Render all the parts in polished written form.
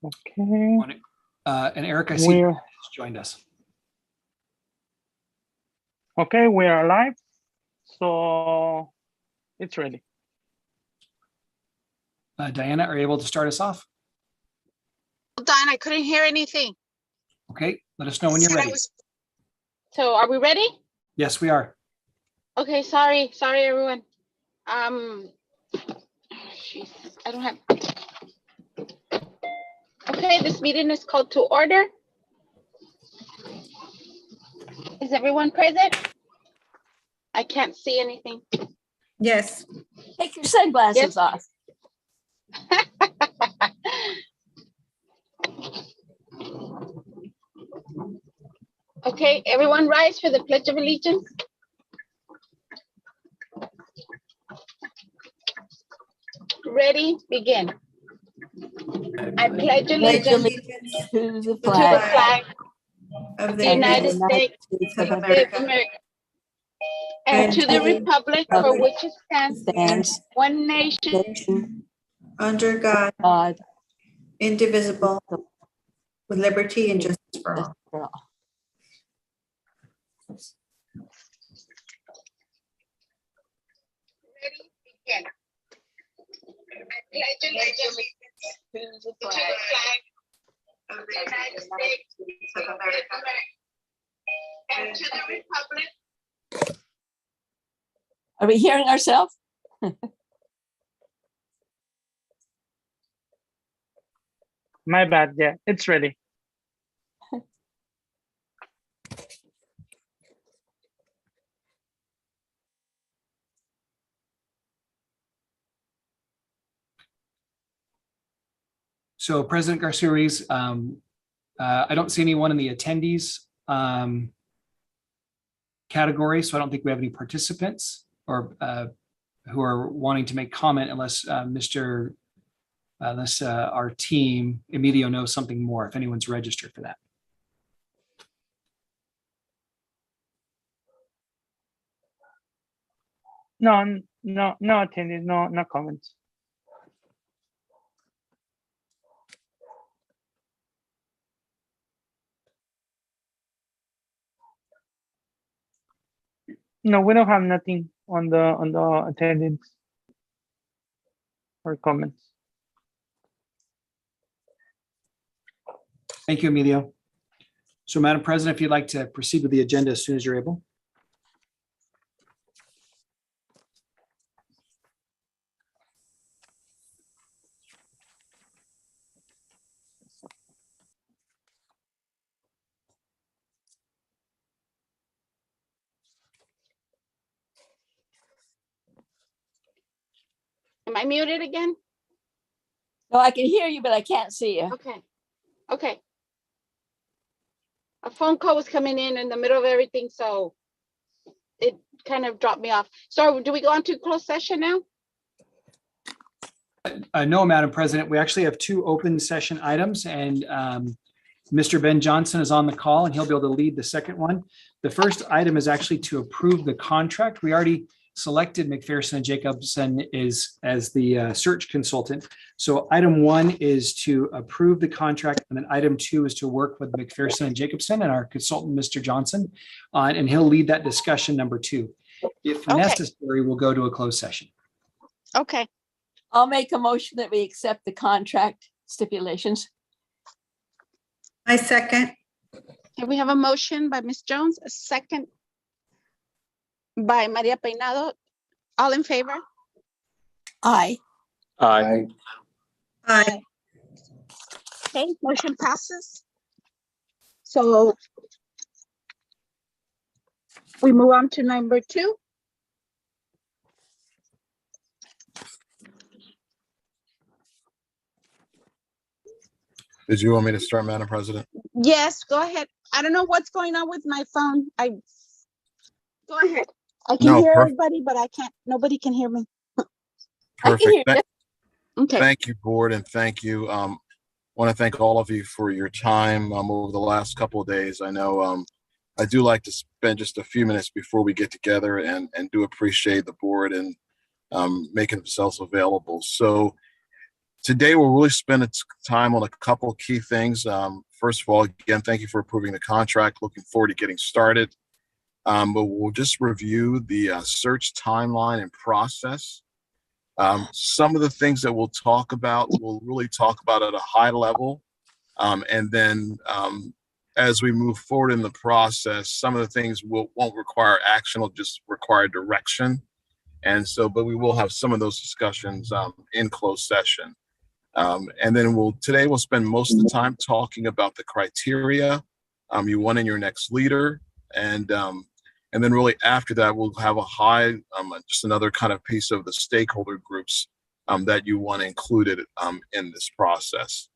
Okay. And Eric, I see has joined us. Okay, we are live. So it's ready. Diana, are you able to start us off? Hold on, I couldn't hear anything. Okay, let us know when you're ready. So are we ready? Yes, we are. Okay, sorry everyone. Jeez, I don't have. Okay, this meeting is called to order. Is everyone present? I can't see anything. Yes. Take your sunglasses off. Okay, everyone rise for the Pledge of Allegiance. Ready, begin. I pledge allegiance To the to the flag flag Of of the United States of of America America and to the republic for which it stands, stands one nation, nation, under God, God, indivisible, with liberty and justice for all. for all. Ready, begin. I pledge allegiance To the to the flag flag of the United States of America and to the republic. Are we hearing ourselves? My bad. Yeah, it's ready. So President Garcia-Ruiz, I don't see anyone in the attendees category, so I don't think we have any participants or who are wanting to make comment unless our team, Emilio, knows something more, if anyone's registered for that. No attended, no comments. No, we don't have nothing on the attendance or comments. Thank you, Emilio. So Madam President, if you'd like to proceed with the agenda as soon as you're able. Am I muted again? No, I can hear you, but I can't see you. Okay. A phone call was coming in the middle of everything, so it kind of dropped me off. So do we go on to closed session now? No, Madam President, we actually have two open session items, and Mr. Ben Johnson is on the call and he'll be able to lead the second one. The first item is actually to approve the contract. We already selected McPherson and Jacobson as the search consultant. So item one is to approve the contract, and then item two is to work with McPherson and Jacobson and our consultant, Mr. Johnson, and he'll lead that discussion number two. If necessary, we'll go to a closed session. Okay. I'll make a motion that we accept the contract stipulations. I second. Okay, we have a motion by Ms. Jones, a second by Maria Peinado. All in favor? Aye. Aye. Aye. Okay, motion passes. So we move on to number two. Did you want me to start, Madam President? Yes, go ahead. I don't know what's going on with my phone. Go ahead. I can No, hear perfect. everybody, but nobody can hear me. I can hear Perfect. you. Okay. Thank you, board, and thank you. Want to thank all of you for your time over the last couple of days. I know I do like to spend just a few minutes before we get together, and do appreciate the board and making themselves available. So Today, we'll really spend its time on a couple of key things. First of all, again, thank you for approving the contract. Looking forward to getting started. But we'll just review the search timeline and process. Some of the things that we'll talk about, we'll really talk about at a high level. And then as we move forward in the process, some of the things won't require action, will just require direction. And so, but we will have some of those discussions in closed session. And then today we'll spend most of the time talking about the criteria you want in your next leader. And then really after that, we'll have just another kind of piece of the stakeholder groups that you want included in this process.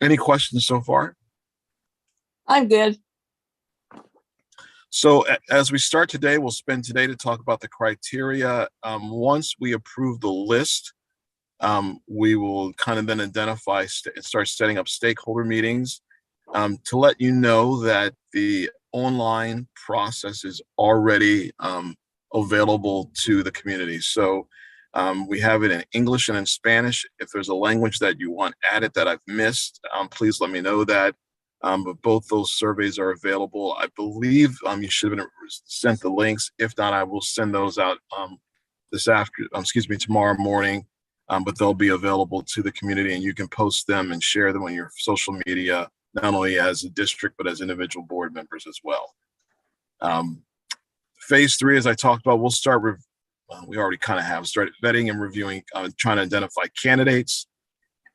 Any questions so far? I'm good. So as we start today, we'll spend today to talk about the criteria. Once we approve the list, we will kind of then identify and start setting up stakeholder meetings to let you know that the online process is already available to the community. So we have it in English and in Spanish. If there's a language that you want added that I've missed, please let me know that. But both those surveys are available. I believe you should have been sent the links. If not, I will send those out tomorrow morning. But they'll be available to the community, and you can post them and share them on your social media, not only as a district, but as individual board members as well. Phase 3, as I talked about, we'll start with, we already kind of have started vetting and reviewing, trying to identify candidates.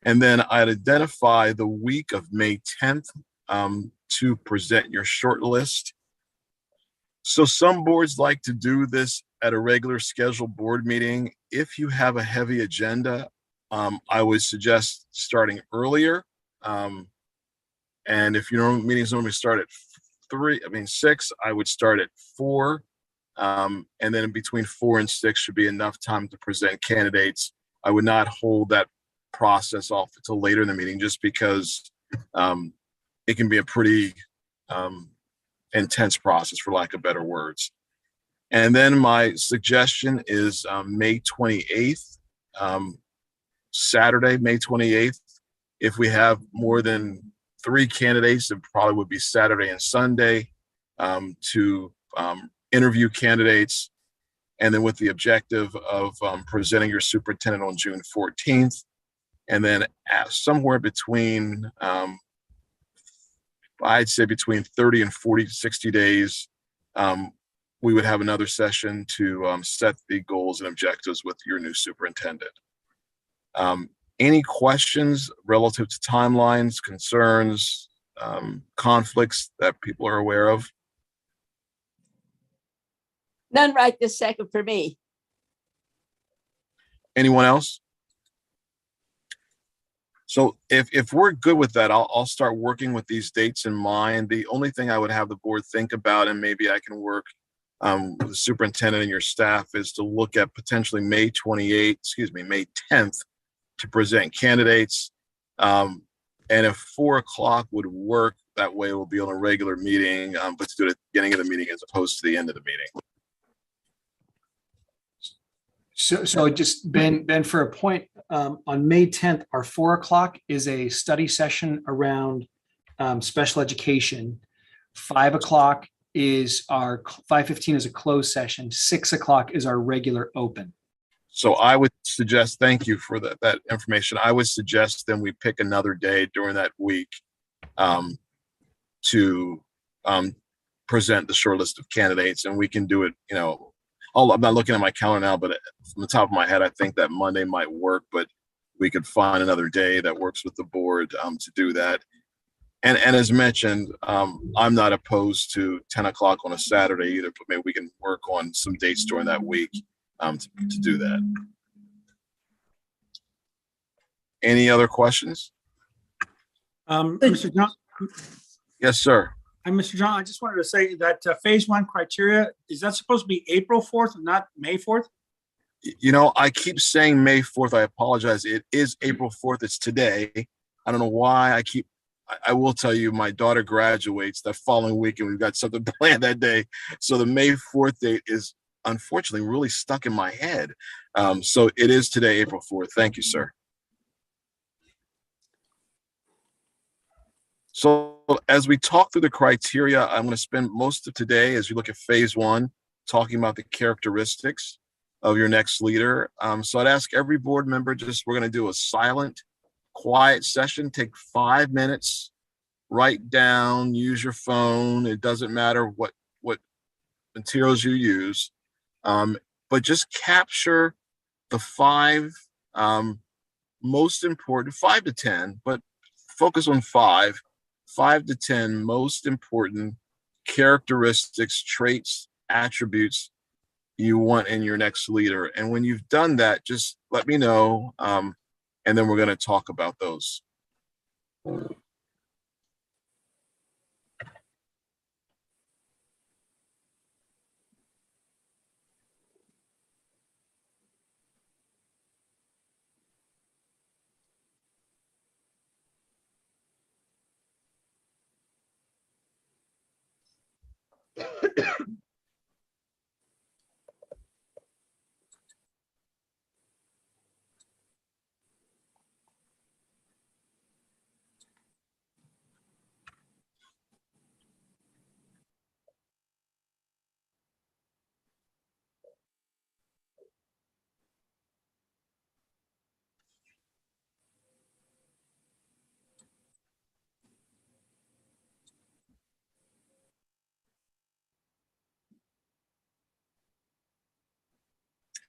And then I'd identify the week of May 10th to present your short list. So some boards like to do this at a regular scheduled board meeting. If you have a heavy agenda, I would suggest starting earlier. And if your meetings normally start at 6, I would start at 4. And then in between 4 and 6 should be enough time to present candidates. I would not hold that process off until later in the meeting, just because it can be a pretty intense process, for lack of better words. And then my suggestion is May 28th, Saturday, May 28th. If we have more than 3 candidates, it probably would be Saturday and Sunday to interview candidates. And then with the objective of presenting your superintendent on June 14th. And then somewhere between, I'd say between 30 and 40, 60 days, we would have another session to set the goals and objectives with your new superintendent. Any questions relative to timelines, concerns, conflicts that people are aware of? None right this second for me. Anyone else? So if we're good with that, I'll start working with these dates in mind. The only thing I would have the board think about, and maybe I can work with the superintendent and your staff, is to look at potentially May 10th to present candidates. And if 4 o'clock would work, that way we'll be on a regular meeting, but to do it at the beginning of the meeting as opposed to the end of the meeting. So just Ben, for a point, on May 10th, our 4 o'clock is a study session around special education. 5 o'clock is 5:15 is a closed session. 6 o'clock is our regular open. So I would suggest, thank you for that information. I would suggest then we pick another day during that week to present the short list of candidates, and we can do it, I'm not looking at my calendar now, but from the top of my head, I think that Monday might work, but we could find another day that works with the board to do that. And as mentioned, I'm not opposed to 10 o'clock on a Saturday either, but maybe we can work on some dates during that week to do that. Any other questions? Mr. John, Yes, sir. Mr. John, I just wanted to say that phase 1 criteria, is that supposed to be April 4th and not May 4th? I keep saying May 4th. I apologize. It is April 4th. It's today. I don't know why I will tell you, my daughter graduates that following week, and we've got something planned that day. So the May 4th date is unfortunately really stuck in my head. So it is today, April 4th. Thank you, sir. So as we talk through the criteria, I'm going to spend most of today, as you look at phase one, talking about the characteristics of your next leader. So I'd ask every board member, we're going to do a silent, quiet session, take 5 minutes, write down, use your phone. It doesn't matter what materials you use, but just capture the 5 most important, 5 to 10, but focus on 5 to 10 most important characteristics, traits, attributes you want in your next leader. And when you've done that, just let me know, and then we're going to talk about those.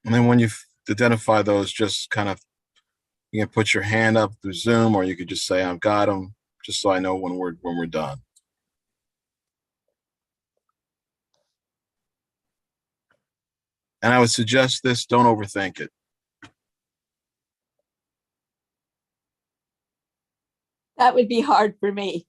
And then when you've identified those, just kind of, you can put your hand up through Zoom, or you could just say, I've got them, just so I know when we're done. And I would suggest this, don't overthink it. That would be hard for me.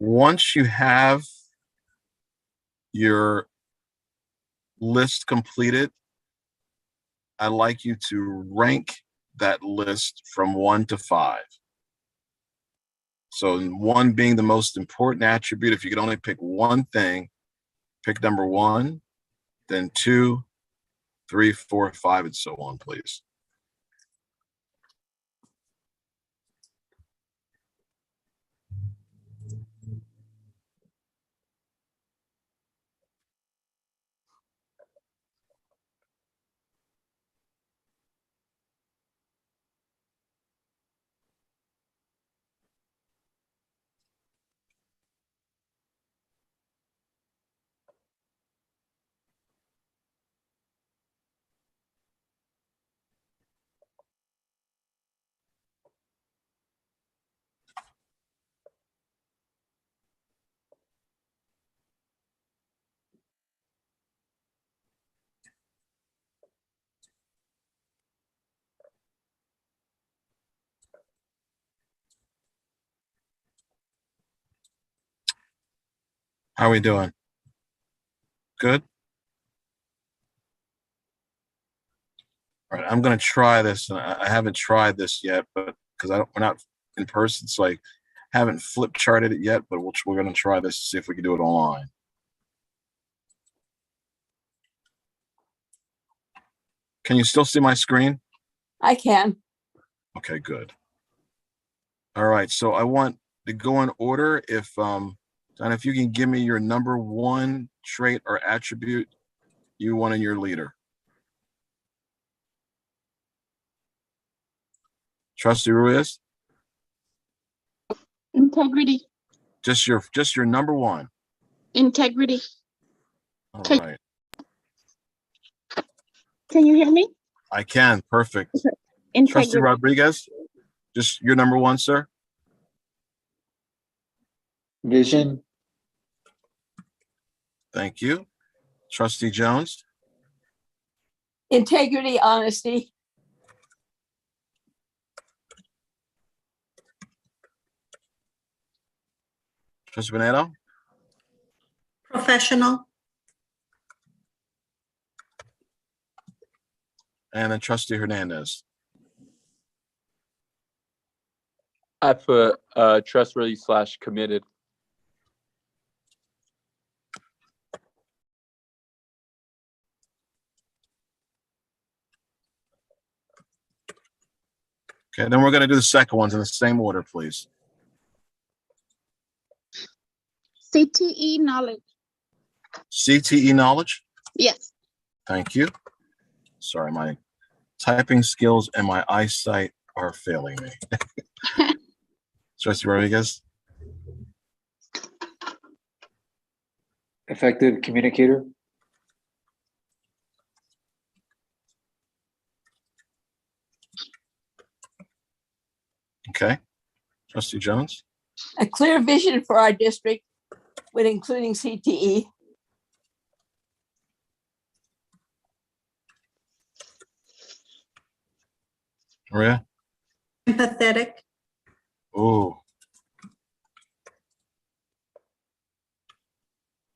Once you have your list completed, I'd like you to rank that list from 1 to 5. So 1 being the most important attribute. If you could only pick one thing, pick number 1, then 2, 3, 4, 5, and so on, please. How are we doing? Good? All right, I'm going to try this. And I haven't tried this yet, but because we're not in person, so I haven't flip charted it yet, but we're going to try this to see if we can do it online. Can you still see my screen? I can. Okay, good. All right, so I want to go in order. If you can give me your number 1 trait or attribute you want in your leader. Trustee Ruiz, Integrity, just your number 1. integrity. All Okay. right, Can you hear me? I can. Perfect. Trustee Integrity. Rodriguez, just your number 1, sir. Vision, Thank you. Trustee Jones, Integrity, honesty, Trustee Veneto, Professional, and then Trustee Hernandez. I put trustworthy / committed. Okay, then we're going to do the second ones in the same order, please. CTE knowledge. CTE knowledge. Yes. Thank you. Sorry, my typing skills and my eyesight are failing me. Trustee Rodriguez. Effective communicator. Okay. Trustee Jones. A clear vision for our district with including CTE. Maria. Empathetic. Ooh.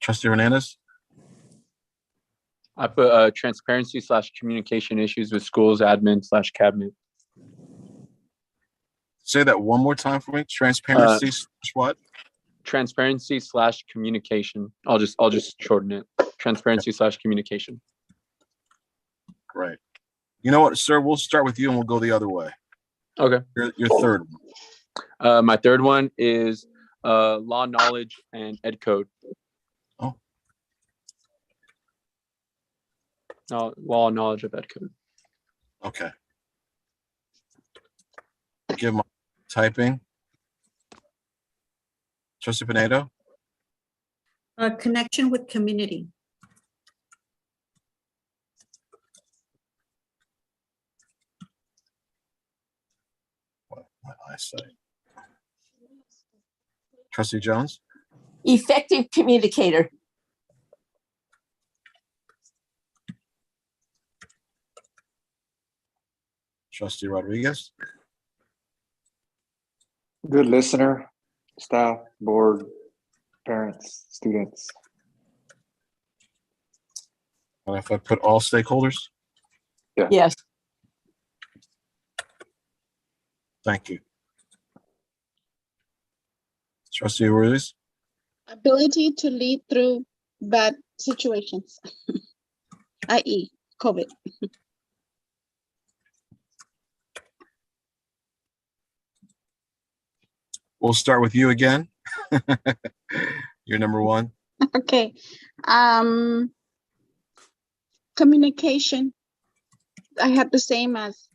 Trustee Hernandez. I put transparency / communication issues with schools admin / cabinet. Say that one more time for me. Transparency. What? Transparency / communication. I'll just shorten it. Transparency / communication. Great. You know what, sir? We'll start with you and we'll go the other way. Okay. Your third one. My third one is law knowledge and ed code. Oh. Law knowledge of ed code. Okay. Give my typing. Trustee Pinedo. Connection with community. My eyesight. Trustee Jones. Effective communicator. Trustee Rodriguez. Good listener, staff, board, parents, students. And if I put all stakeholders. Yes. Thank you. Trustee Ruiz. Ability to lead through bad situations, i.e. COVID. We'll start with you again. You're number one. Okay. Communication. I had the same as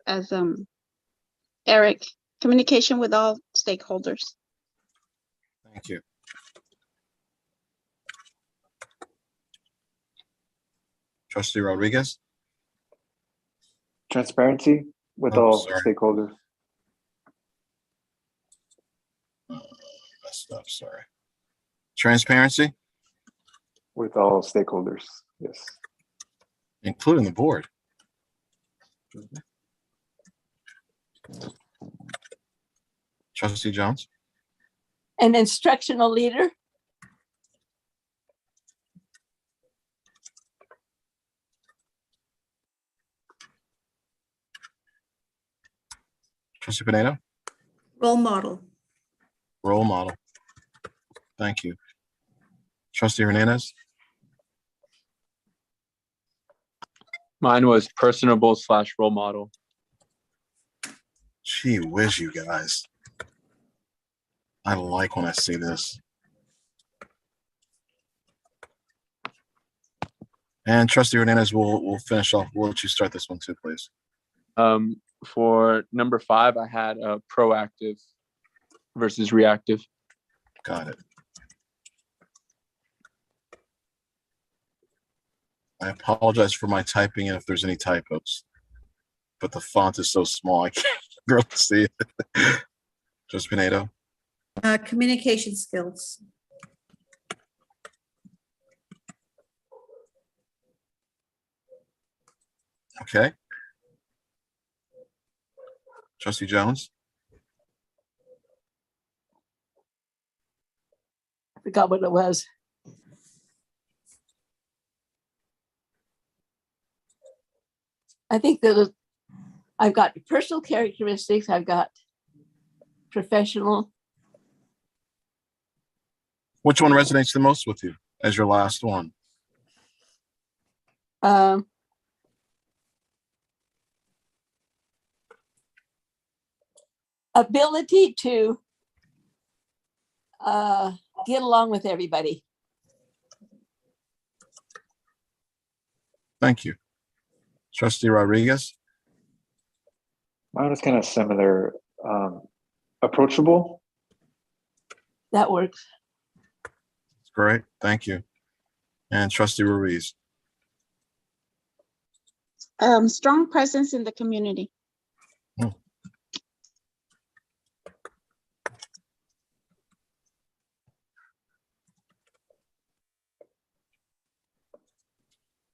Eric. Communication with all stakeholders. Thank you. Trustee Rodriguez. Transparency with Oh, all sorry. stakeholders. Messed up, sorry. Transparency. With all stakeholders, yes. Including the board. Trustee Jones. An instructional leader. Trustee Pinedo. Role model. Role model. Thank you. Trustee Hernandez. Mine was personable / role model. Gee whiz, you guys. I like when I see this. And Trustee Hernandez, we'll finish off. We'll let you start this one too, please. For number 5, I had proactive versus reactive. Got it. I apologize for my typing and if there's any typos, but the font is so small I can't really see it. Just Pinedo. Communication skills. Okay. Trustee Jones. I forgot what it was. I think that I've got personal characteristics. I've got professional. Which one resonates the most with you as your last one? Um, ability to get along with everybody. Thank you. Trustee Rodriguez? Mine is kind of similar. Approachable. That works. Great, thank you. And Trustee Ruiz? Strong presence in the community.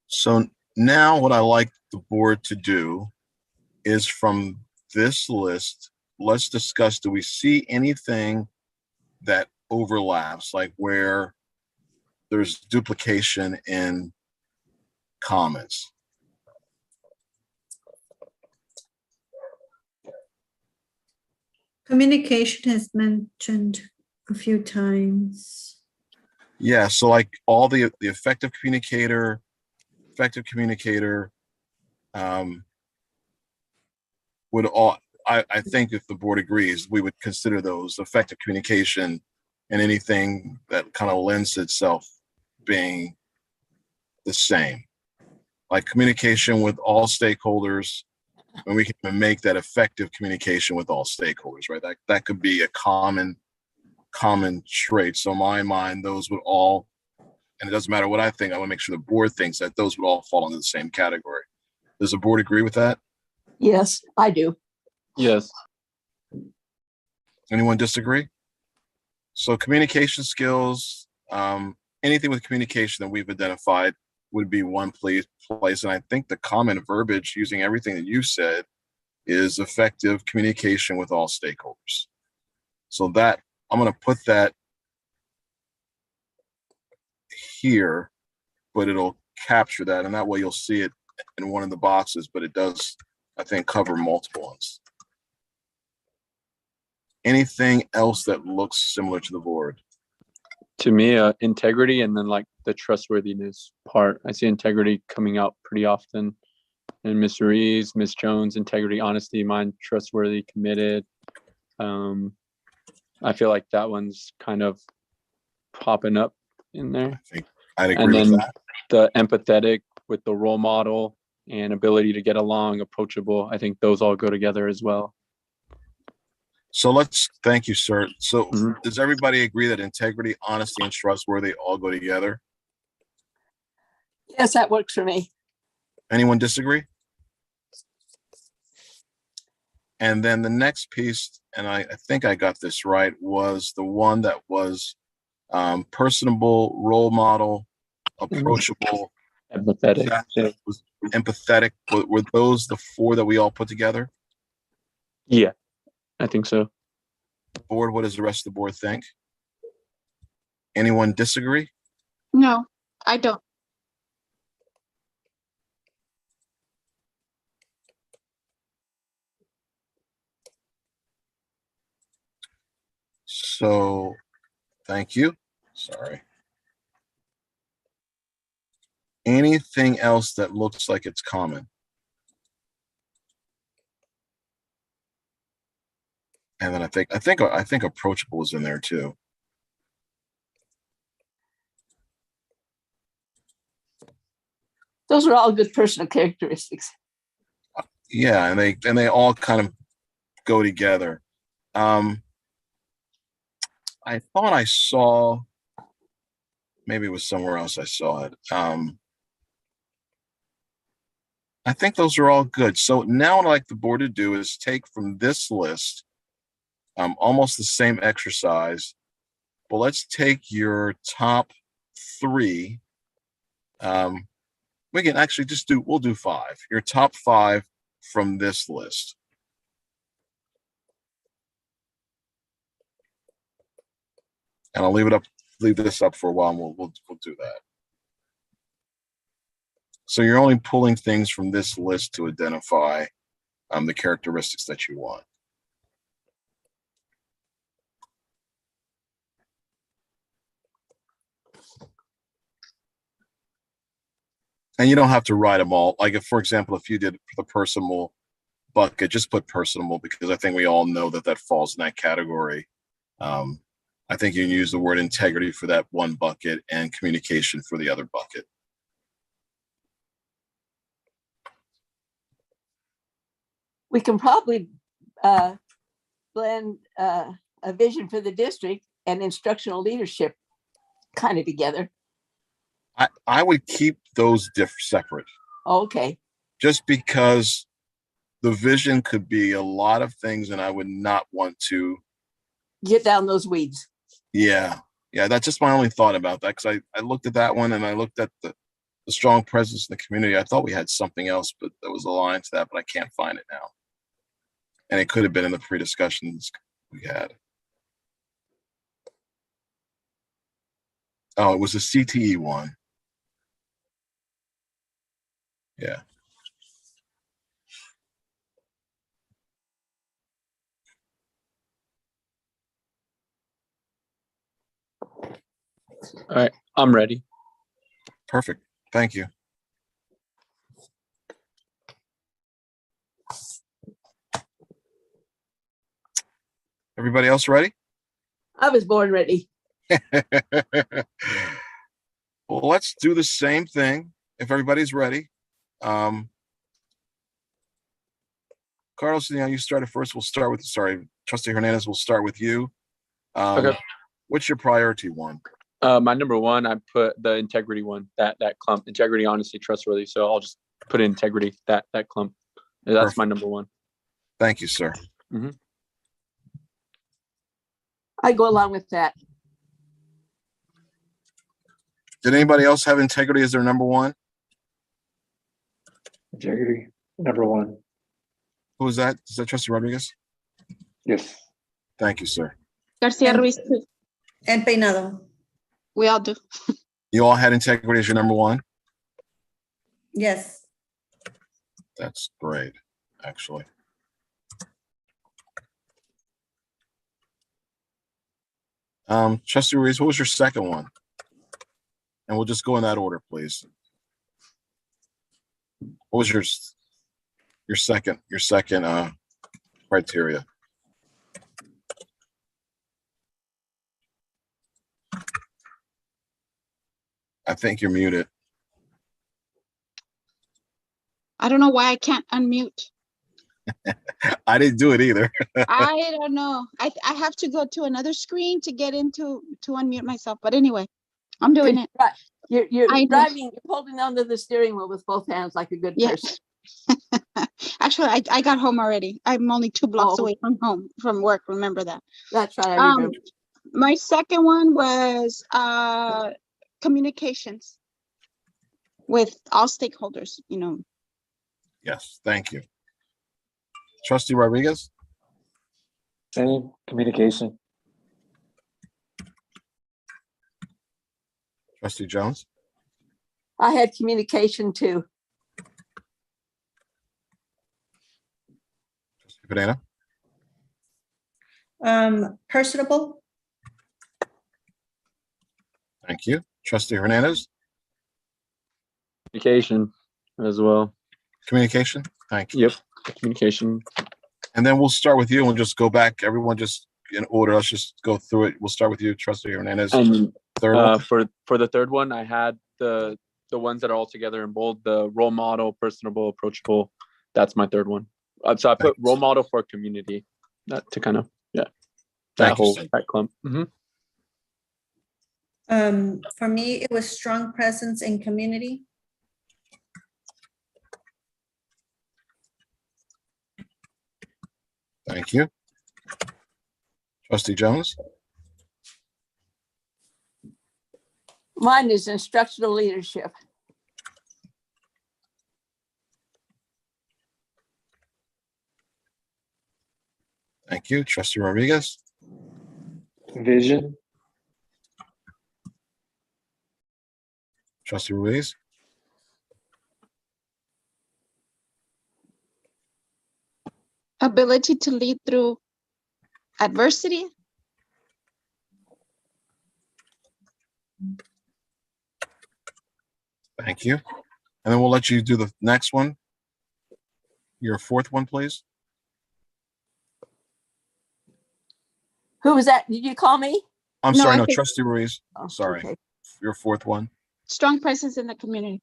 So now what I like the board to do is from this list, let's discuss, do we see anything that overlaps, like where there's duplication in comments? Communication has mentioned a few times. Yeah, so like all the effective communicator, would all, I think if the board agrees, we would consider those effective communication and anything that kind of lends itself being the same. Like communication with all stakeholders, and we can make that effective communication with all stakeholders, right? That could be a common trait. So in my mind, those would all, and it doesn't matter what I think, I want to make sure the board thinks that those would all fall into the same category. Does the board agree with that? Yes, I do. Yes. Anyone disagree? So communication skills, anything with communication that we've identified would be one place. And I think the common verbiage using everything that you said is effective communication with all stakeholders. So that, I'm going to put that here, but it'll capture that. And that way you'll see it in one of the boxes, but it does, I think, cover multiple ones. Anything else that looks similar to the board? To me, integrity and then like the trustworthiness part. I see integrity coming out pretty often. And Ms. Ruiz, Ms. Jones, integrity, honesty, mine, trustworthy, committed. I feel like that one's kind of popping up in there. I think I'd And agree with then that. the empathetic with the role model and ability to get along, approachable. I think those all go together as well. So thank you, sir. So Mhm. does everybody agree that integrity, honesty, and trustworthy all go together? Yes, that works for me. Anyone disagree? And then the next piece, and I think I got this right, was the one that was personable, role model, approachable, Empathetic. Yeah. was empathetic. Were those the four that we all put together? Yeah, I think so. Board, what does the rest of the board think? Anyone disagree? No, I don't. So, thank you. Sorry. Anything else that looks like it's common? And then I think approachable is in there too. Those are all good personal characteristics. Yeah, and they all kind of go together. I thought I saw, maybe it was somewhere else I saw it. I think those are all good. So now what I'd like the board to do is take from this list, almost the same exercise, but let's take your top three. We can actually we'll do five. Your top five from this list. And I'll leave this up for a while, and we'll do that. So you're only pulling things from this list to identify the characteristics that you want. And you don't have to write them all. Like if, for example, if you did the personal bucket, just put personal because I think we all know that that falls in that category. I think you can use the word integrity for that one bucket and communication for the other bucket. We can probably blend a vision for the district and instructional leadership kind of together. I would keep those separate. Okay. Just because the vision could be a lot of things and I would not want to Get down those weeds. Yeah, that's just my only thought about that because I looked at that one and I looked at the strong presence in the community. I thought we had something else, but that was aligned to that, but I can't find it now. And it could have been in the pre-discussions we had. Oh, it was the CTE one. Yeah. All right, I'm ready. Perfect. Thank you. Everybody else ready? I was born ready. Well, let's do the same thing if everybody's ready. Carlos, you started first. We'll start with, Trustee Hernandez, we'll start with you. Okay. What's your priority one? My number one, I put the integrity one, that clump, integrity, honesty, trustworthy. So I'll just put integrity, that clump. That's Perfect. my number one. Thank you, sir. I go along with that. Did anybody else have integrity as their number one? Integrity, number one. Who was that? Is that Trustee Rodriguez? Yes. Thank you, sir. Garcia And- Ruiz, too. And Peinado. We all do. You all had integrity as your number one? Yes. That's great, actually. Trustee Ruiz, what was your second one? And we'll just go in that order, please. What was your second criteria? I think you're muted. I don't know why I can't unmute. I didn't do it either. I don't know. I have to go to another screen to get into to unmute myself. But anyway, I'm doing it. You're I know. driving, you're holding onto the steering wheel with both hands like a good Yeah. person. Actually, I got home already. I'm only 2 blocks Oh. away from home, from work. Remember that. That's right. I remember. My second one was communications with all stakeholders, Yes, thank you. Trustee Rodriguez? Same, communication. Trustee Jones? I had communication too. Trustee Banana? Personable. Thank you. Trustee Hernandez? Communication as well. Communication? Thank you. Yep, communication. And then we'll start with you and we'll just go back. Everyone just in order. Let's just go through it. We'll start with you, Trustee Hernandez. And Third one. for the third one, I had the ones that are all together in bold, the role model, personable, approachable. That's my third one. So I put Thanks. role model for community. That to kind of, that Thank you, whole, sir. that clump. For me, it was strong presence in community. Thank you. Trustee Jones? Mine is instructional leadership. Thank you. Trustee Rodriguez? Vision, Trustee Ruiz? ability to lead through adversity. Thank you. And then we'll let you do the next one. Your fourth one, please. Who was that? Did you call me? I'm No, sorry, I no, think- trustee Ruiz. Oh, Sorry. okay. Your fourth one. Strong presence in the community.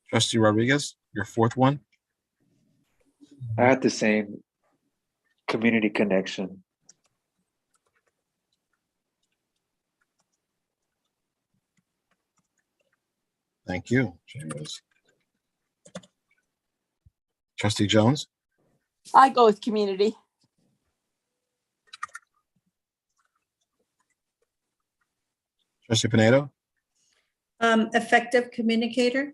Trustee Rodriguez, your fourth one. I had the same community connection. Thank you, James. Trustee Jones, I go with community. trustee Pinedo, Effective communicator.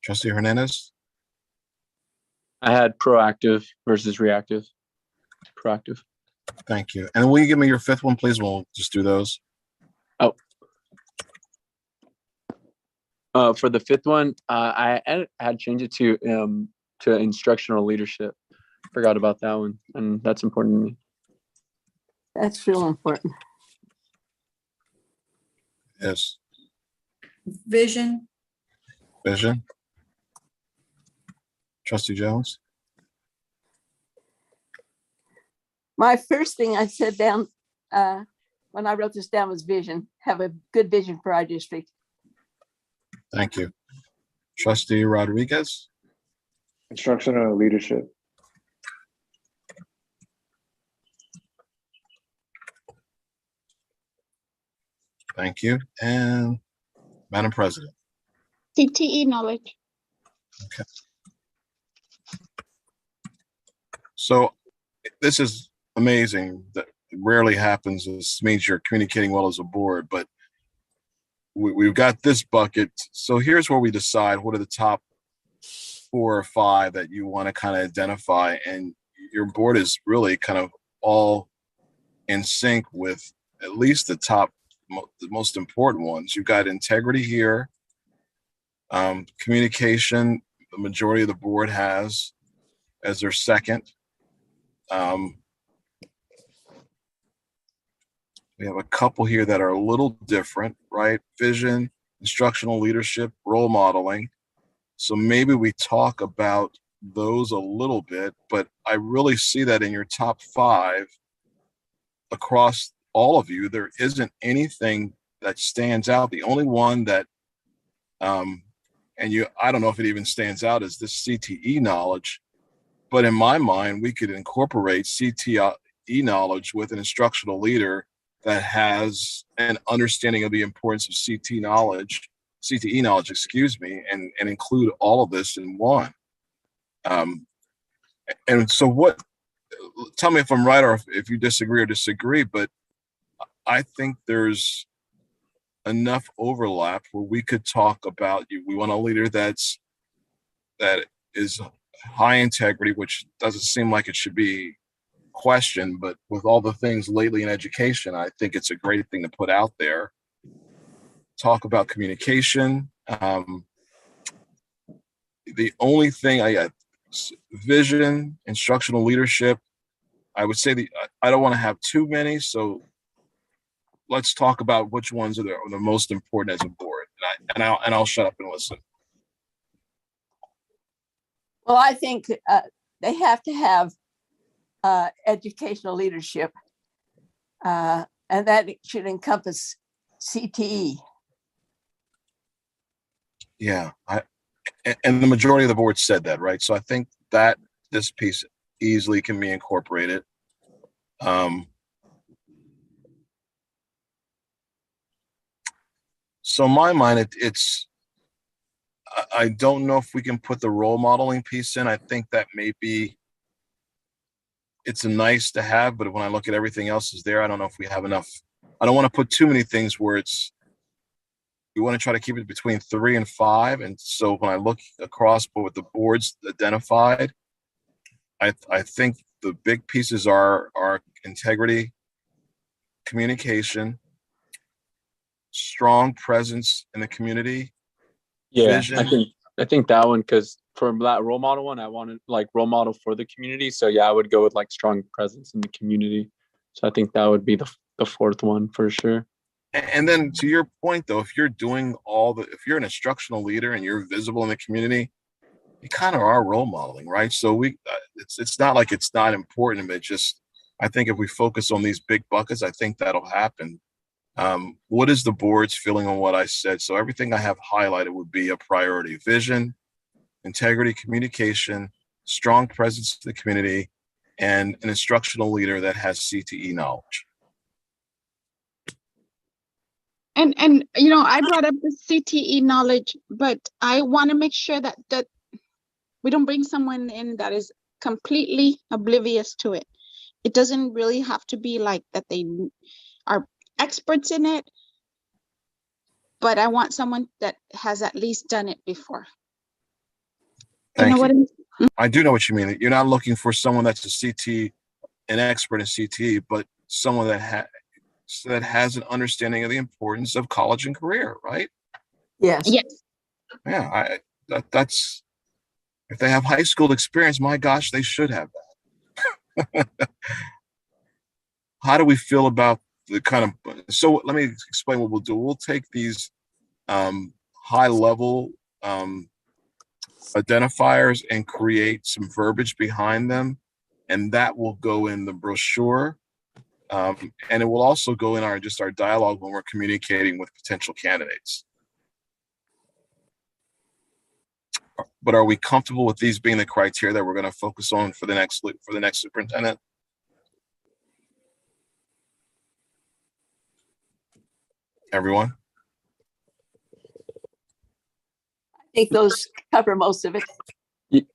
trustee Hernandez, I had proactive versus reactive. Proactive. thank you. And will you give me your fifth one, please? We'll just do those. For the fifth one, I had changed it to instructional leadership. Forgot about that one, and that's important to me. That's real important. Yes, Vision. vision. Trustee Jones, My first thing I said down when I wrote this down was vision. Have a good vision for our district. thank you. Trustee Rodriguez, Instructional leadership. thank you. And Madam President. CTE knowledge. So this is amazing. That rarely happens. This means you're communicating well as a board, but we've got this bucket. So here's where we decide what are the top 4 or 5 that you want to kind of identify. And your board is really kind of all in sync with at least the top, the most important ones. You've got integrity here. Communication, the majority of the board has as their second. We have a couple here that are a little different, right? Vision, instructional leadership, role modeling. So maybe we talk about those a little bit, but I really see that in your top 5 across all of you, there isn't anything that stands out. The only one that, I don't know if it even stands out, is this CTE knowledge. But in my mind, we could incorporate CTE knowledge with an instructional leader that has an understanding of the importance of CTE knowledge, and include all of this in one. And so tell me if I'm right or if you disagree, but I think there's enough overlap where we could talk about we want a leader that is high integrity, which doesn't seem like it should be questioned, but with all the things lately in education, I think it's a great thing to put out there. Talk about communication. The only thing I got, vision, instructional leadership. I would say I don't want to have too many, so let's talk about which ones are the most important as a board, and I'll shut up and listen. Well, I think they have to have educational leadership, and that should encompass CTE. Yeah, and the majority of the board said that, right? So I think that this piece easily can be incorporated. So in my mind, I don't know if we can put the role modeling piece in. I think that maybe it's a nice to have, but when I look at everything else is there, I don't know if we have enough. I don't want to put too many things where we want to try to keep it between 3 and 5. And so when I look across what the boards identified, I think the big pieces are integrity, communication, strong presence in the community. Yeah, Vision. I think that one, because for that role model one, I wanted like role model for the community. So yeah, I would go with like strong presence in the community. So I think that would be the fourth one for sure. And then to your point though, if you're doing if you're an instructional leader and you're visible in the community, you kind of are role modeling, right? So it's not like it's not important, but just, I think if we focus on these big buckets, I think that'll happen. What is the board's feeling on what I said? So everything I have highlighted would be a priority: vision, integrity, communication, strong presence in the community, and an instructional leader that has CTE knowledge. And you know, I brought up the CTE knowledge, but I want to make sure that we don't bring someone in that is completely oblivious to it. It doesn't really have to be like that they are experts in it, but I want someone that has at least done it before. Thank What you. I do know what you mean. You're not looking for someone that's an expert in CTE, but someone that has an understanding of the importance of college and career, right? Yes. Yes. Yeah, that's if they have high school experience, my gosh, they should have that. How do we feel about the kind of, so let me explain what we'll do. We'll take these high level identifiers and create some verbiage behind them, and that will go in the brochure. And it will also go in our dialogue when we're communicating with potential candidates. But are we comfortable with these being the criteria that we're going to focus on for the next superintendent? Everyone? I think those cover most of it.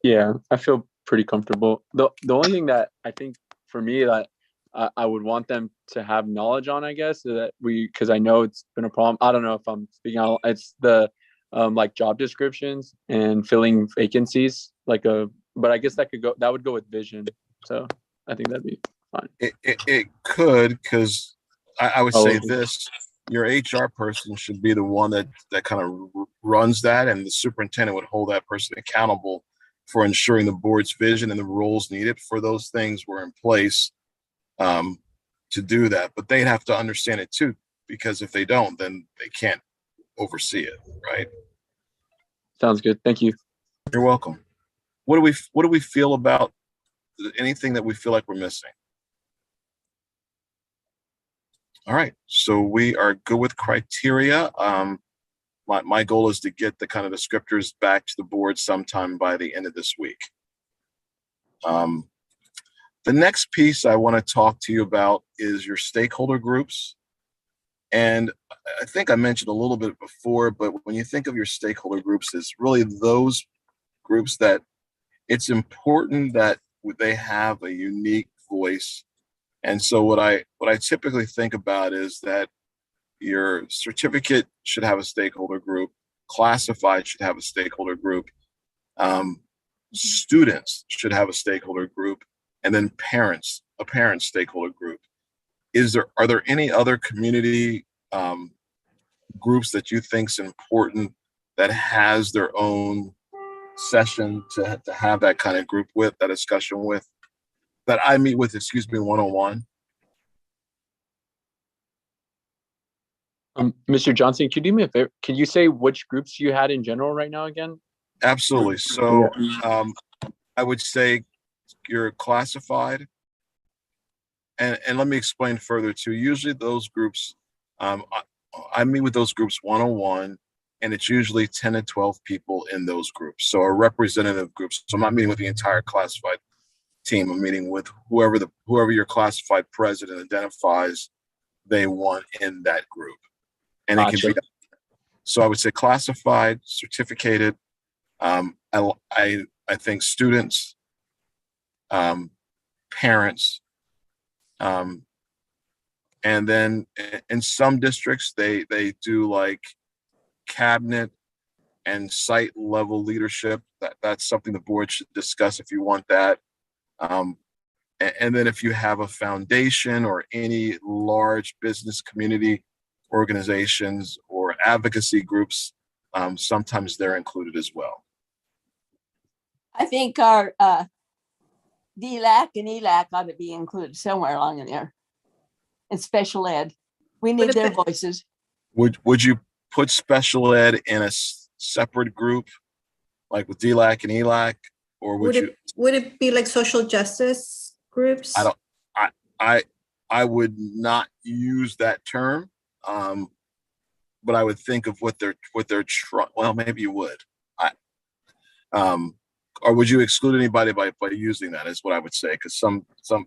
Yeah, I feel pretty comfortable. The only thing that I think for me that I would want them to have knowledge on, I guess, so that because I know it's been a problem. I don't know if I'm speaking out. It's the like job descriptions and filling vacancies. But I guess that would go with vision. So I think that'd be fine. It could, because I would say this: your HR person should be the one that kind of runs that, and the superintendent would hold that person accountable for ensuring the board's vision and the roles needed for those things were in place to do that. But they'd have to understand it too, because if they don't, then they can't oversee it, right? Sounds good. Thank you. You're welcome. What do we feel about anything that we feel like we're missing? All right, so we are good with criteria. My goal is to get the kind of descriptors back to the board sometime by the end of this week. The next piece I want to talk to you about is your stakeholder groups. And I think I mentioned a little bit before, but when you think of your stakeholder groups, it's really those groups that it's important that they have a unique voice. And so what I typically think about is that your certificate should have a stakeholder group, classified should have a stakeholder group, students should have a stakeholder group, and then a parent stakeholder group. Are there any other community groups that you think is important that has their own session to have that kind of group with, that discussion with, that I meet with, one-on-one? Mr. Johnson, could you do me a favor? Can you say which groups you had in general right now again? Absolutely. So I would say you're classified. And let me explain further too. Usually those groups, I meet with those groups one-on-one, and it's usually 10 to 12 people in those groups. So a representative group. So I'm not meeting with the entire classified team. I'm meeting with whoever your classified president identifies they want in that group. And it can be, so I would say classified, certificated. I think students, parents, and then in some districts they do like cabinet and site level leadership. That's something the board should discuss if you want that. And then if you have a foundation or any large business community organizations or advocacy groups, sometimes they're included as well. I think our DLAC and ELAC ought to be included somewhere along in there. And special ed. We need What their about- voices. Would you put special ed in a separate group, like with DLAC and ELAC, or would you? Would it be like social justice groups? I don't. I would not use that term, but I would think of what they're well, maybe you would. Or would you exclude anybody by using that? Is what I would say, because some,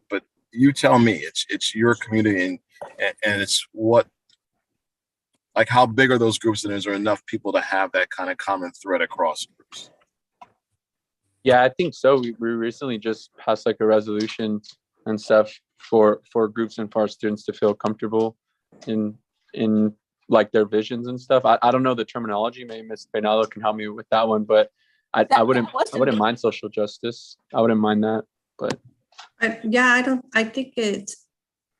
but you tell me. It's your community, and it's what, like, how big are those groups, and is there enough people to have that kind of common thread across groups? Yeah, I think so. We recently just passed like a resolution and stuff for groups and for our students to feel comfortable in like their visions and stuff. I don't know the terminology. Maybe Ms. Peinado can help me with that one, but I wouldn't mind social justice. I wouldn't mind that, but I think it's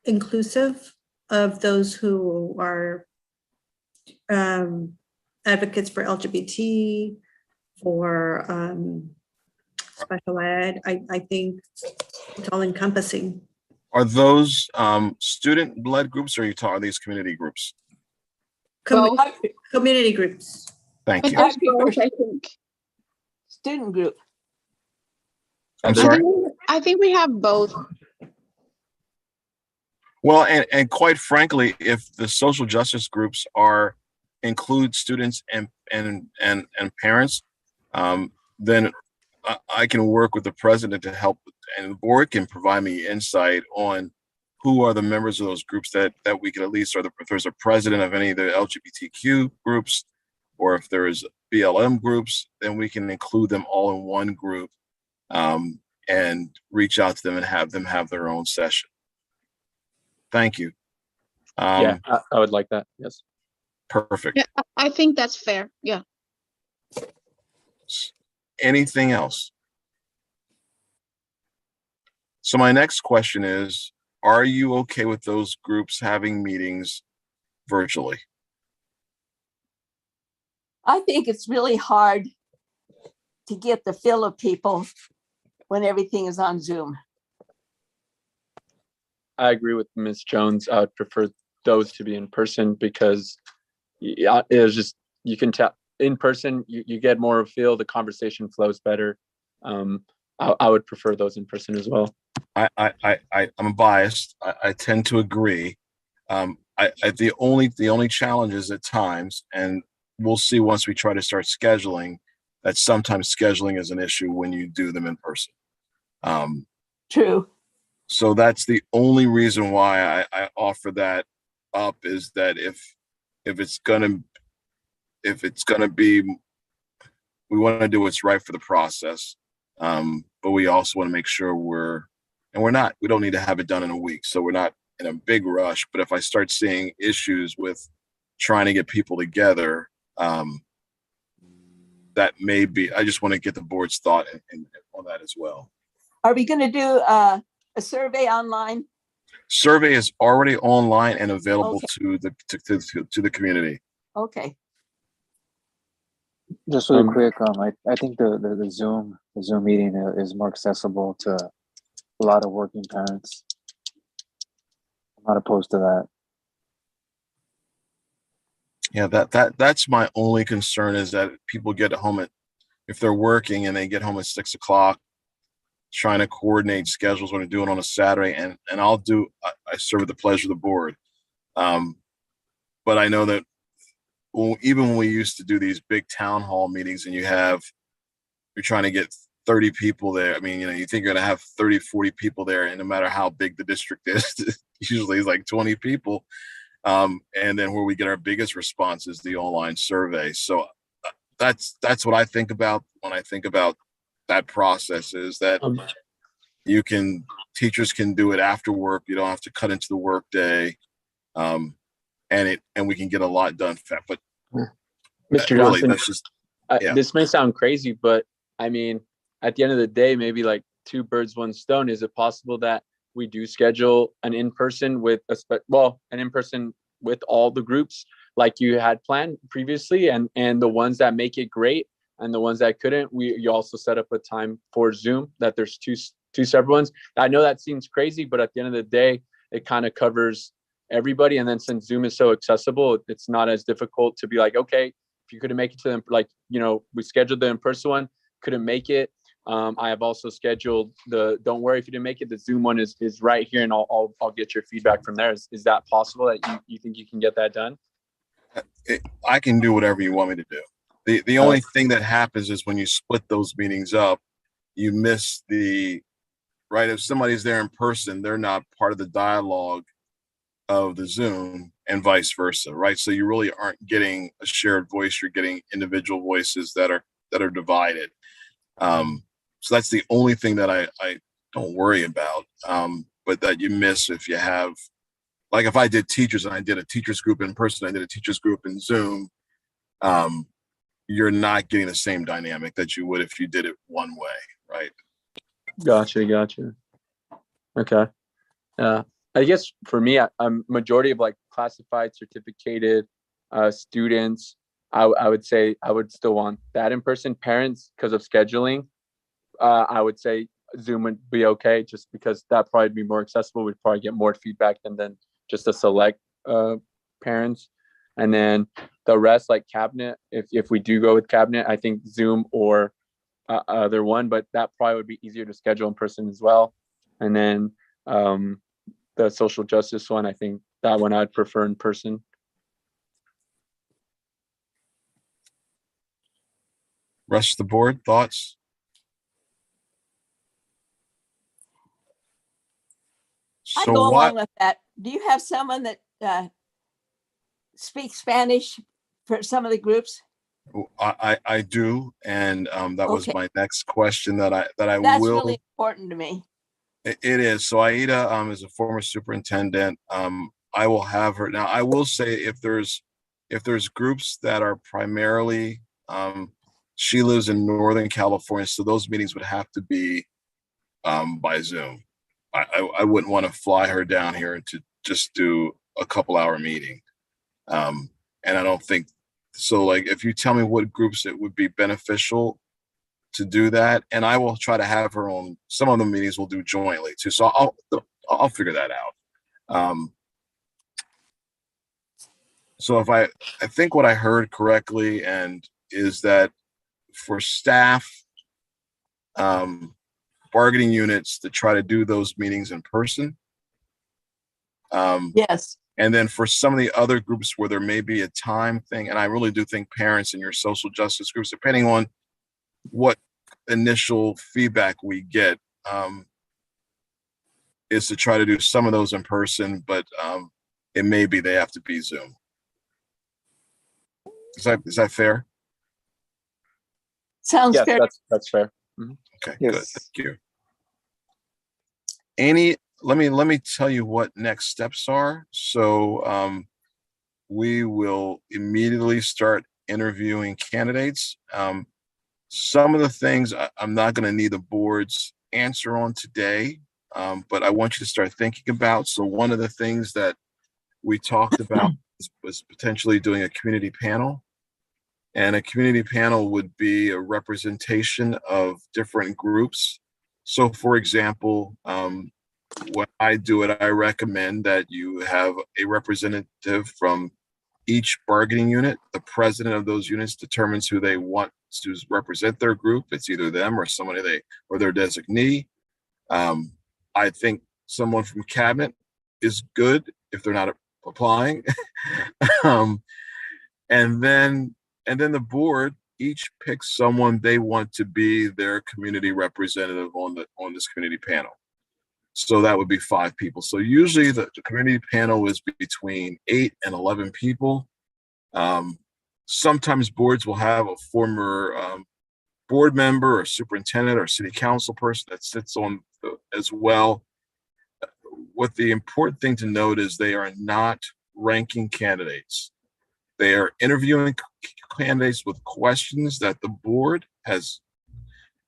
inclusive of those who are advocates for LGBT, for special ed. I think it's all encompassing. Are those student-led groups, or are these community groups? Both. Community groups. Thank you. I think. Student group. I'm sorry. I think we have both. Well, and quite frankly, if the social justice groups include students and parents, then I can work with the president to help, and the board can provide me insight on who are the members of those groups that we could at least, if there's a president of any of the LGBTQ groups, or if there is BLM groups, then we can include them all in one group, and reach out to them and have them have their own session. Thank you. yeah, I would like that. Yes. Perfect. Yeah, I think that's fair. Yeah. Anything else? So my next question is, are you okay with those groups having meetings virtually? I think it's really hard to get the feel of people when everything is on Zoom. I agree with Ms. Jones. I would prefer those to be in person because it was just, you can tell in person, you get more of a feel, the conversation flows better. I would prefer those in person as well. I'm biased. I tend to agree. The only challenge is at times, and we'll see once we try to start scheduling, that sometimes scheduling is an issue when you do them in person. True. So that's the only reason why I offer that up, is that if it's gonna be, we want to do what's right for the process, but we also want to make sure we don't need to have it done in a week, so we're not in a big rush. But if I start seeing issues with trying to get people together, that may be, I just want to get the board's thought on that as well. Are we going to do a survey online? Survey is already online and available Okay. to the community. Okay. Just really quick, I think the Zoom meeting is more accessible to a lot of working parents. I'm not opposed to that. Yeah, that's my only concern, is that people get home if they're working and they get home at 6 o'clock, trying to coordinate schedules when they're doing on a Saturday, and I serve at the pleasure of the board. But I know that even when we used to do these big town hall meetings and you're trying to get 30 people there. I mean, you think you're going to have 30, 40 people there, and no matter how big the district is, usually it's like 20 people. And then where we get our biggest response is the online survey. So that's what I think about when I think about that process, is that teachers can do it after work. You don't have to cut into the work day. And we can get a lot done. But Mr. really, Johnson, that's just, yeah. This may sound crazy, but I mean, at the end of the day, maybe like two birds, one stone. Is it possible that we do schedule an in-person with with all the groups like you had planned previously, and the ones that make it great, And the ones that couldn't, you also set up a time for Zoom, that there's two separate ones. I know that seems crazy, but at the end of the day, it kind of covers everybody. And then since Zoom is so accessible, it's not as difficult to be like, okay, if you couldn't make it to them, like, we scheduled the in-person one, couldn't make it. I have also scheduled don't worry if you didn't make it, the Zoom one is right here, and I'll get your feedback from there. Is that possible that you think you can get that done? I can do whatever you want me to do. The only thing that happens is when you split those meetings up, you miss right? If somebody's there in person, they're not part of the dialogue of the Zoom, and vice versa, right? So you really aren't getting a shared voice. You're getting individual voices that are divided. So that's the only thing that I don't worry about. But that you miss if you have, like if I did teachers and I did a teachers group in person, I did a teachers group in Zoom, you're not getting the same dynamic that you would if you did it one way, right? Gotcha. Okay. I guess for me, I'm majority of like classified, certificated students. I would say I would still want that in person. Parents, because of scheduling, I would say Zoom would be okay, just because that probably be more accessible. We'd probably get more feedback than just a select parents. And then the rest, like cabinet, if we do go with cabinet, I think Zoom or other one, but that probably would be easier to schedule in person as well. And then the social justice one, I think that one I'd prefer in person. Rest of the board, thoughts? I So go what? along with that. Do you have someone that speaks Spanish for some of the groups? I do, and that was Okay. my next question that I That's will. really important to me. It is. So Aida is a former superintendent. I will have her. Now I will say if there's groups that are primarily she lives in Northern California, so those meetings would have to be by Zoom. I wouldn't want to fly her down here to just do a couple-hour meeting. And I don't think so. Like, if you tell me what groups it would be beneficial to do that, and I will try to have her on some of the meetings we'll do jointly too. So I'll figure that out. So if I think what I heard correctly and is that for staff, bargaining units to try to do those meetings in person. Yes. And then for some of the other groups where there may be a time thing, and I really do think parents and your social justice groups, depending on what initial feedback we get, is to try to do some of those in person, but it may be they have to be Zoom. Is that fair? Sounds Yeah, fair. that's fair. Okay, Yes. good. Thank you. Annie, let me tell you what next steps are. So we will immediately start interviewing candidates. Some of the things I'm not going to need the board's answer on today, but I want you to start thinking about. So one of the things that we talked about was potentially doing a community panel. And a community panel would be a representation of different groups. So for example, when I do it, I recommend that you have a representative from each bargaining unit. The president of those units determines who they want to represent their group. It's either them or somebody or their designee. I think someone from cabinet is good if they're not applying. And then the board each picks someone they want to be their community representative on this community panel. So that would be 5 people. So usually the community panel is between 8 and 11 people. Sometimes boards will have a former board member or superintendent or city council person that sits on as well. What the important thing to note is they are not ranking candidates. They are interviewing candidates with questions that the board has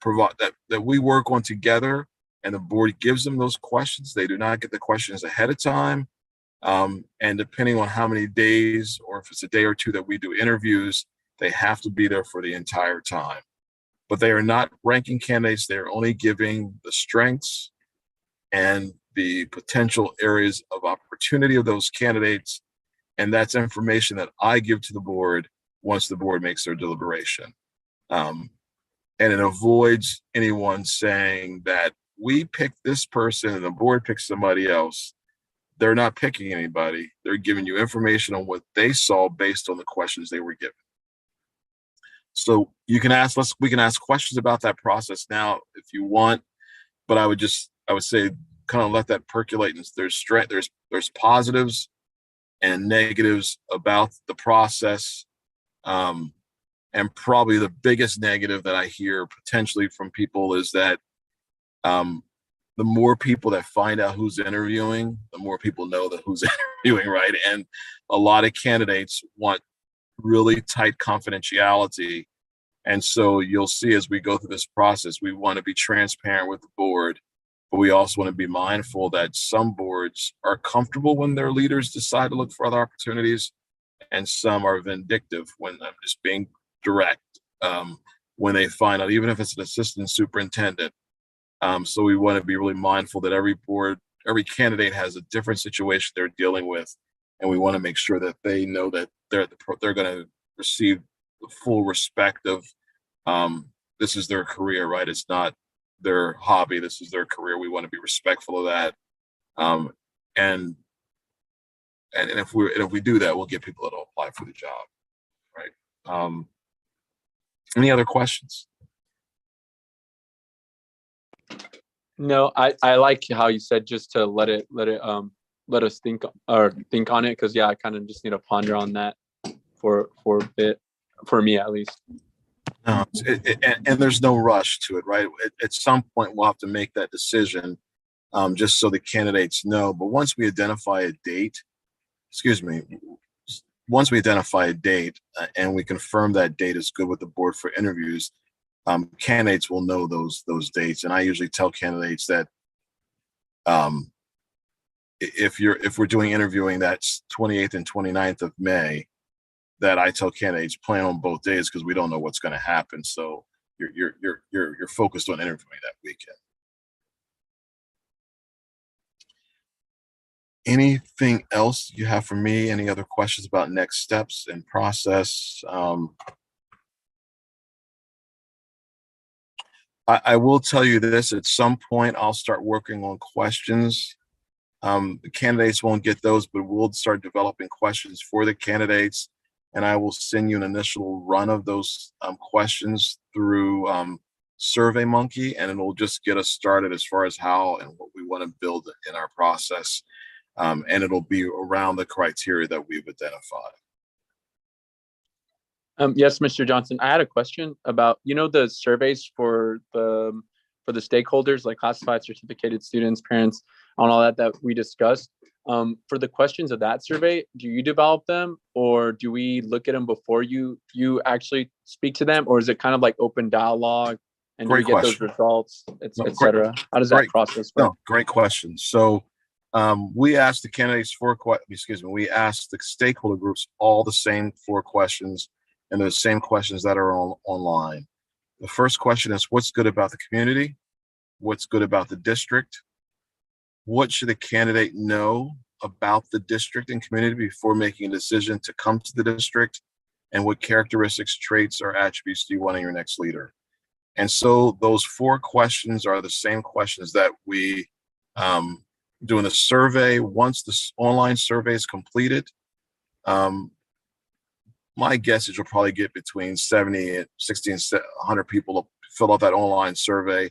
provided, that we work on together, and the board gives them those questions. They do not get the questions ahead of time. And depending on how many days, or if it's a day or two that we do interviews, They have to be there for the entire time. But they are not ranking candidates. They're only giving the strengths and the potential areas of opportunity of those candidates. And that's information that I give to the board once the board makes their deliberation. And it avoids anyone saying that we picked this person and the board picked somebody else. They're not picking anybody. They're giving you information on what they saw based on the questions they were given. So you can ask us, we can ask questions about that process now if you want, but I would say kind of let that percolate. And there's positives and negatives about the process. And probably the biggest negative that I hear potentially from people is that the more people that find out who's interviewing, the more people know that who's interviewing, right? And a lot of candidates want really tight confidentiality. And so you'll see as we go through this process, we want to be transparent with the board, but we also want to be mindful that some boards are comfortable when their leaders decide to look for other opportunities, and some are vindictive when I'm just being direct, when they find out, even if it's an assistant superintendent. So we want to be really mindful that every candidate has a different situation they're dealing with, and we want to make sure that they know that they're going to receive the full respect of this is their career, right? It's not their hobby. This is their career. We want to be respectful of that, and if we do that, we'll get people that'll apply for the job, right? Any other questions? No, I like how you said just to let us think on it, because yeah, I kind of just need to ponder on that for a bit, for me at least. No, and there's no rush to it, right? At some point, we'll have to make that decision, just so the candidates know. But once we identify a date, and we confirm that date is good with the board for interviews, candidates will know those dates. And I usually tell candidates that if we're doing interviewing that's 28th and 29th of May, that I tell candidates plan on both days, because we don't know what's going to happen. So you're focused on interviewing that weekend. Anything else you have for me? Any other questions about next steps and process? I will tell you this, at some point I'll start working on questions. The candidates won't get those, but we'll start developing questions for the candidates, and I will send you an initial run of those questions through SurveyMonkey, and it'll just get us started as far as how and what we want to build in our process. And it'll be around the criteria that we've identified. Yes, Mr. Johnson, I had a question about, the surveys for the stakeholders, like classified, certificated students, parents, on all that we discussed. For the questions of that survey, do you develop them, or do we look at them before you actually speak to them, or is it kind of like open dialogue and do we get those results, et cetera? How does that process work? No, great question. So we asked the candidates we asked the stakeholder groups all the same 4 questions, and the same questions that are online. The first question is, what's good about the community? What's good about the district? What should a candidate know about the district and community before making a decision to come to the district? And what characteristics, traits, or attributes do you want in your next leader? And so those 4 questions are the same questions that we do in the survey. Once this online survey is completed, my guess is you'll probably get between 70 and 60 and 100 people to fill out that online survey.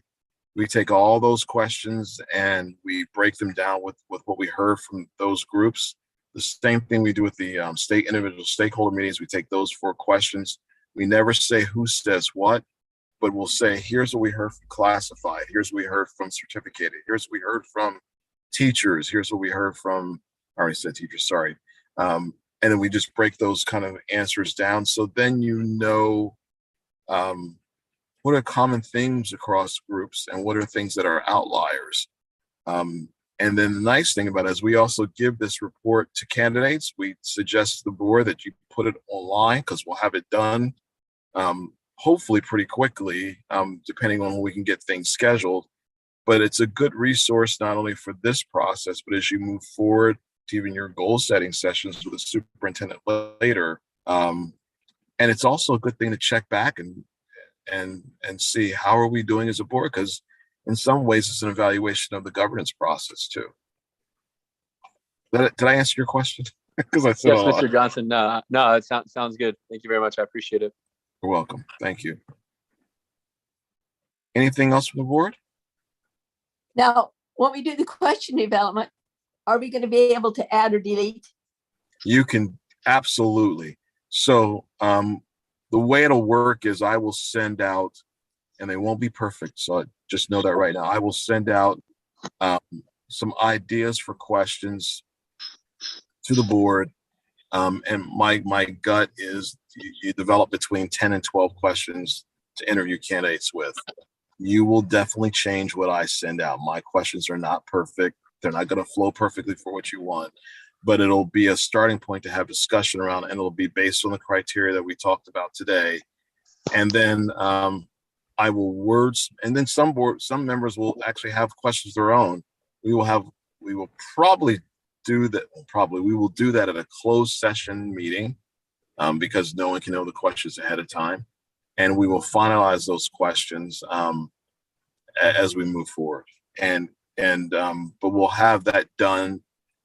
We take all those questions and we break them down with what we heard from those groups. The same thing we do with the state individual stakeholder meetings. We take those 4 questions. We never say who says what, but we'll say, here's what we heard from classified. Here's what we heard from certificated. Here's what we heard from teachers. Here's what we heard from, I already said teachers, sorry. And then we just break those kind of answers down. So then what are common themes across groups and what are things that are outliers. And then the nice thing about it is we also give this report to candidates. We suggest to the board that you put it online because we'll have it done hopefully pretty quickly, depending on when we can get things scheduled. But it's a good resource not only for this process, but as you move forward to even your goal setting sessions with the superintendent later. And it's also a good thing to check back and see how are we doing as a board, because in some ways it's an evaluation of the governance process too. Did I answer your question? Because I said Yes, a lot. Mr. Johnson. No, it sounds good. Thank you very much. I appreciate it. You're welcome. Thank you. Anything else from the board? Now, when we do the question development, are we going to be able to add or delete? You can absolutely. So the way it'll work is I will send out, and they won't be perfect, so just know that right now. I will send out some ideas for questions to the board, and my gut is you develop between 10 and 12 questions to interview candidates with. You will definitely change what I send out. My questions are not perfect. They're not going to flow perfectly for what you want, but it'll be a starting point to have discussion around, and it'll be based on the criteria that we talked about today. And then I will words, and then some members will actually have questions of their own. We will probably do that. We will do that at a closed session meeting because no one can know the questions ahead of time. And we will finalize those questions as we move forward. But we'll have that done.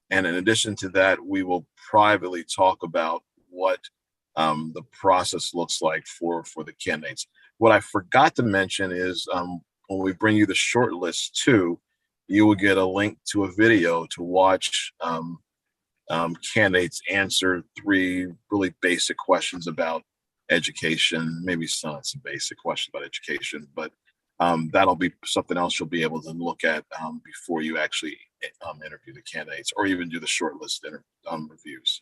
And in addition to that, we will privately talk about what the process looks like for the candidates. What I forgot to mention is when we bring you the short list too, you will get a link to a video to watch candidates answer 3 really basic questions about education, maybe some basic questions about education, but that'll be something else you'll be able to look at before you actually interview the candidates or even do the shortlist reviews.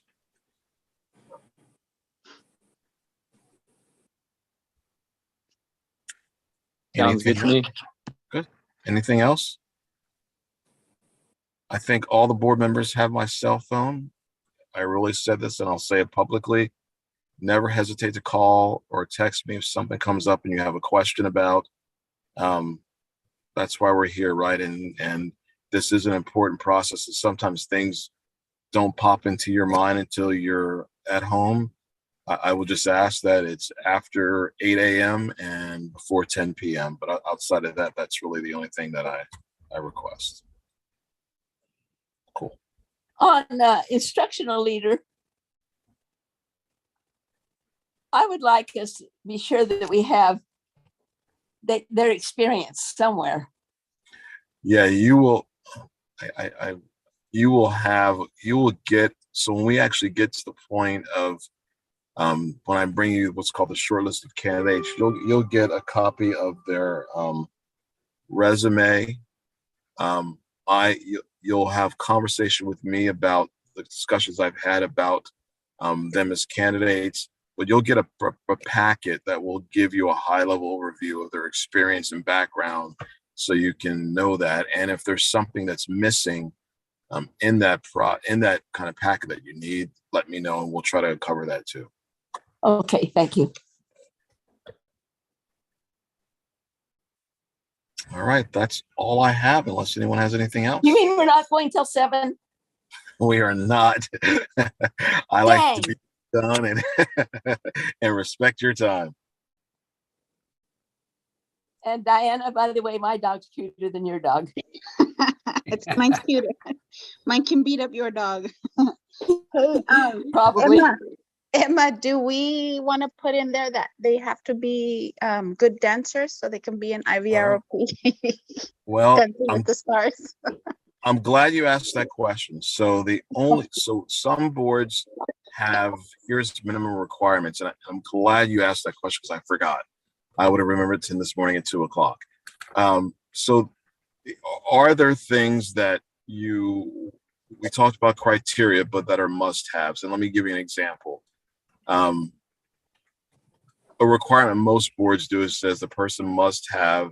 Sounds good to me. Good. Anything else? I think all the board members have my cell phone. I really said this and I'll say it publicly. Never hesitate to call or text me if something comes up and you have a question about. That's why we're here, right? And this is an important process. And sometimes things don't pop into your mind until you're at home. I will just ask that it's after 8 a.m. and before 10 p.m. But outside of that, that's really the only thing that I request. Cool. On instructional leader, I would like us to be sure that we have their experience somewhere. Yeah, you will. You will get. So when we actually get to the point of when I bring you what's called the short list of candidates, you'll get a copy of their resume. You'll have conversation with me about the discussions I've had about them as candidates, but you'll get a packet that will give you a high level overview of their experience and background so you can know that. And if there's something that's missing in that kind of packet that you need, let me know and we'll try to cover that too. Okay, thank you. All right, that's all I have unless anyone has anything else. You mean we're not going till 7? We are not. I like to be done and respect your time. And Diana, by the way, my dog's cuter than your dog. Mine's cuter. Mine can beat up your dog. Probably. Emma, do we want to put in there that they have to be good dancers so they can be an IVROP? Well, with the stars. I'm glad you asked that question. So some boards have, here's minimum requirements. And I'm glad you asked that question because I forgot. I would have remembered it this morning at 2:00. So are there things that we talked about criteria, but that are must-haves? And let me give you an example. A requirement most boards do is says the person must have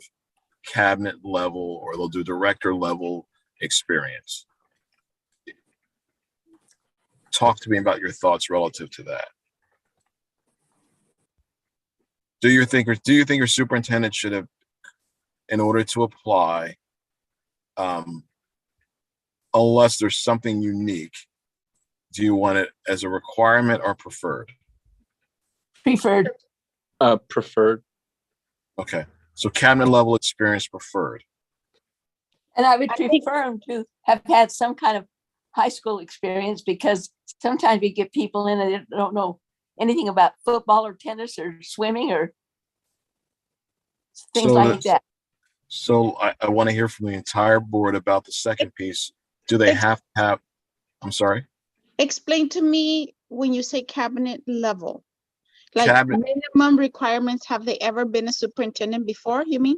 cabinet level, or they'll do director level experience. Talk to me about your thoughts relative to that. Do you think your superintendent should have, in order to apply, unless there's something unique, do you want it as a requirement or preferred? Preferred. Preferred. Okay, so cabinet level experience preferred. And I would I think- prefer them to have had some kind of high school experience, because sometimes we get people in that don't know anything about football or tennis or swimming or things So like that's- that. So I want to hear from the entire board about the second piece. Do they have to have, I'm sorry? Explain to me when you say cabinet level. Like Cabinet- minimum requirements, have they ever been a superintendent before, you mean?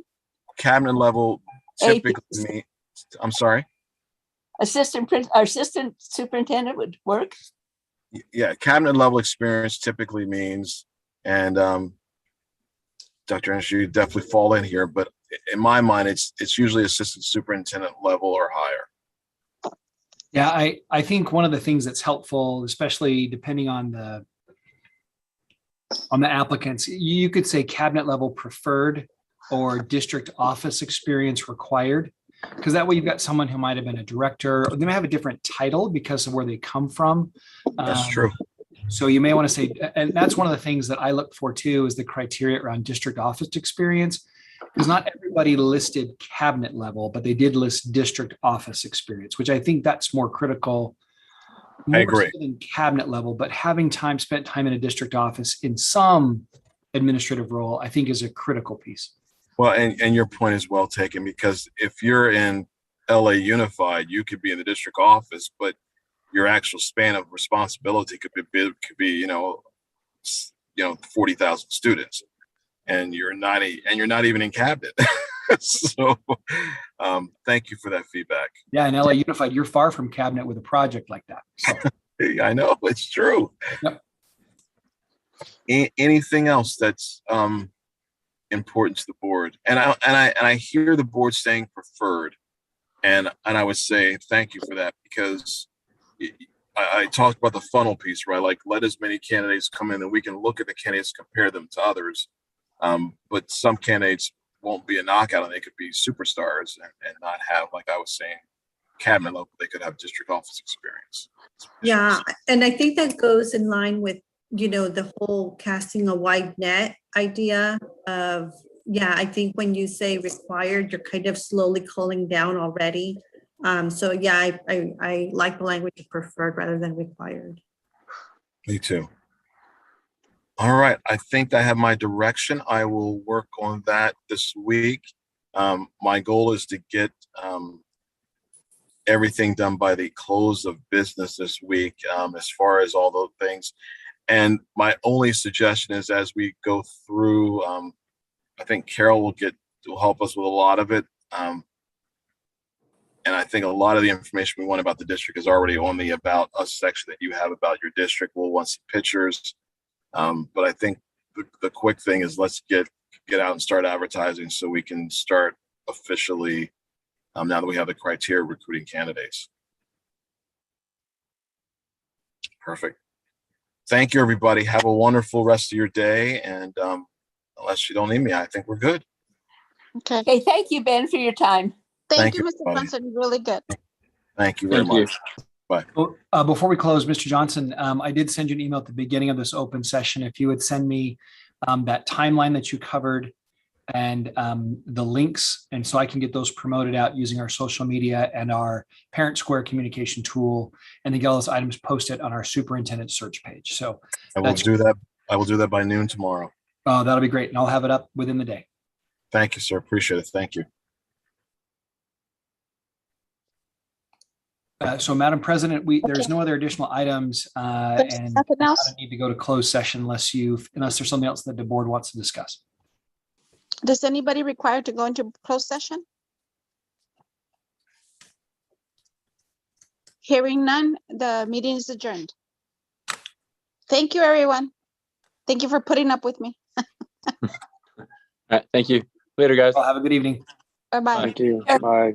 Cabinet level typically APs. mean, I'm sorry? Assistant superintendent would work. Yeah, cabinet level experience typically means, and Dr. Anderson, you definitely fall in here, but in my mind, it's usually assistant superintendent level or higher. Yeah, I think one of the things that's helpful, especially depending on the applicants, you could say cabinet level preferred or district office experience required, because that way you've got someone who might have been a director, or they may have a different title because of where they come from. That's true. So you may want to say, and that's one of the things that I look for too, is the criteria around district office experience. Because not everybody listed cabinet level, but they did list district office experience, which I think that's more critical. More agree. so than cabinet level, but having spent time in a district office in some administrative role, I think is a critical piece. Well, and your point is well taken, because if you're in LA Unified, you could be in the district office, but your actual span of responsibility could be 40,000 students, and you're not even in cabinet. So thank you for that feedback. Yeah, in LA Unified, you're far from cabinet with a project like that. So I know, it's true. Yep. Anything else that's important to the board? And I hear the board saying preferred, and I would say thank you for that, because I talked about the funnel piece, right? Like, let as many candidates come in that we can look at the candidates, compare them to others. But some candidates won't be a knockout, and they could be superstars and not have, like I was saying, cabinet level. They could have district office experience. Yeah, and I think that goes in line with, the whole casting a wide net idea of, I think when you say required, you're kind of slowly culling down already. So yeah, I like the language of preferred rather than required. Me too. All right, I think I have my direction. I will work on that this week. My goal is to get everything done by the close of business this week, as far as all those things. And my only suggestion is, as we go through, I think Carol will help us with a lot of it. And I think a lot of the information we want about the district is already on the About Us section that you have about your district. We'll want some pictures. But I think the quick thing is, let's get out and start advertising so we can start officially, now that we have the criteria, recruiting candidates. Perfect. Thank you, everybody. Have a wonderful rest of your day. And unless you don't need me, I think we're good. Okay. Okay, thank you, Ben, for your time. Thank Thank you, you, Mr. everybody. Johnson. Really good. Thank you very Thank you. much. Bye. Well, before we close, Mr. Johnson, I did send you an email at the beginning of this open session. If you would send me that timeline that you covered and the links, and so I can get those promoted out using our social media and our Parent Square communication tool, and then get all those items posted on our superintendent search page. So I will that's- do that. I will do that by noon tomorrow. that'll be great, and I'll have it up within the day. Thank you, sir. Appreciate it. Thank you. So, Madam President, there's no other additional items, There's and nothing I else? don't need to go to closed session unless there's something else that the board wants to discuss. Does anybody require to go into closed session? Hearing none, the meeting is adjourned. Thank you, everyone. Thank you for putting up with me. All right, thank you. Later, guys. Well, have a good evening. Bye-bye. Thank you. Bye.